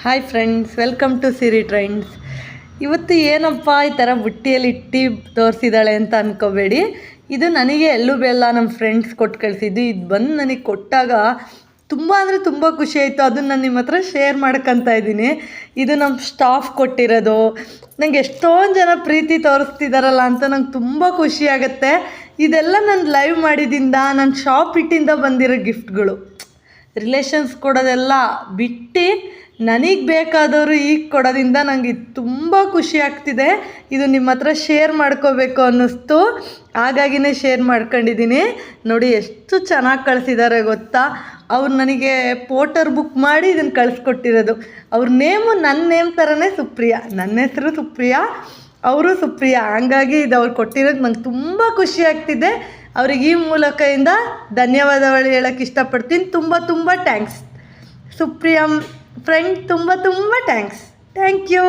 Hi friends, welcome to Siri trends. ಇವತ್ತು ಏನಪ್ಪ ಈ ಥರ ಬುಟ್ಟಿಯಲ್ಲಿ ಇಟ್ಟು ತೋರಿಸಿದ್ದಾಳೆ ಅಂತ ಅಂದ್ಕೋಬೇಡಿ. ಇದು ನನಗೆ ಎಳ್ಳು ಬೆಲ್ಲ ನಮ್ಮ ಫ್ರೆಂಡ್ಸ್ ಕೊಟ್ಟು ಕಳಿಸಿದ್ದು. ಇದು ಬಂದು ನನಗೆ ಕೊಟ್ಟಾಗ ತುಂಬ ಅಂದರೆ ತುಂಬ ಖುಷಿ ಆಯಿತು. ಅದನ್ನು ನಾನು ನಿಮ್ಮ ಹತ್ರ ಶೇರ್ ಮಾಡ್ಕೊತಾ ಇದ್ದೀನಿ. ಇದು ನಮ್ಮ ಸ್ಟಾಫ್ ಕೊಟ್ಟಿರೋದು. ನನಗೆ ಎಷ್ಟೊಂದು ಜನ ಪ್ರೀತಿ ತೋರಿಸ್ತಿದ್ದಾರಲ್ಲ ಅಂತ ನಂಗೆ ತುಂಬ ಖುಷಿ ಆಗುತ್ತೆ. ಇದೆಲ್ಲ ನಾನು ಲೈವ್ ಮಾಡಿದಿಂದ ನನ್ನ ಶಾಪ್ ಇಟ್ಟಿಂದ ಬಂದಿರೋ ಗಿಫ್ಟ್ಗಳು. ರಿಲೇಷನ್ಸ್ ಕೊಡೋದೆಲ್ಲ ಬಿಟ್ಟು ನನಗೆ ಬೇಕಾದವರು ಈಗ ಕೊಡೋದ್ರಿಂದ ನನಗೆ ತುಂಬ ಖುಷಿ ಆಗ್ತಿದೆ. ಇದು ನಿಮ್ಮ ಹತ್ರ ಶೇರ್ ಮಾಡ್ಕೋಬೇಕು ಅನ್ನಿಸ್ತು, ಹಾಗಾಗಿನೇ ಶೇರ್ ಮಾಡ್ಕೊಂಡಿದ್ದೀನಿ. ನೋಡಿ ಎಷ್ಟು ಚೆನ್ನಾಗಿ ಕಳಿಸಿದ್ದಾರೆ ಗೊತ್ತಾ. ಅವ್ರು ನನಗೆ ಪೋಟರ್ ಬುಕ್ ಮಾಡಿ ಇದನ್ನು ಕಳಿಸ್ಕೊಟ್ಟಿರೋದು. ಅವ್ರ ನೇಮು ನನ್ನ ನೇಮ್ ಥರನೇ ಸುಪ್ರಿಯಾ. ನನ್ನ ಹೆಸರು ಸುಪ್ರಿಯಾ, ಅವರು ಸುಪ್ರಿಯಾ. ಹಂಗಾಗಿ ಇದು ಅವ್ರು ಕೊಟ್ಟಿರೋದು ನಂಗೆ ತುಂಬ ಖುಷಿ ಆಗ್ತಿದೆ. ಅವ್ರಿಗೆ ಈ ಮೂಲಕದಿಂದ ಧನ್ಯವಾದಗಳು ಹೇಳೋಕ್ಕೆ ಇಷ್ಟಪಡ್ತೀನಿ. ತುಂಬ ತುಂಬ ಥ್ಯಾಂಕ್ಸ್ ಸುಪ್ರಿಯಾ ಫ್ರೆಂಡ್, ತುಂಬ ತುಂಬ ಥ್ಯಾಂಕ್ಸ್. Thank you.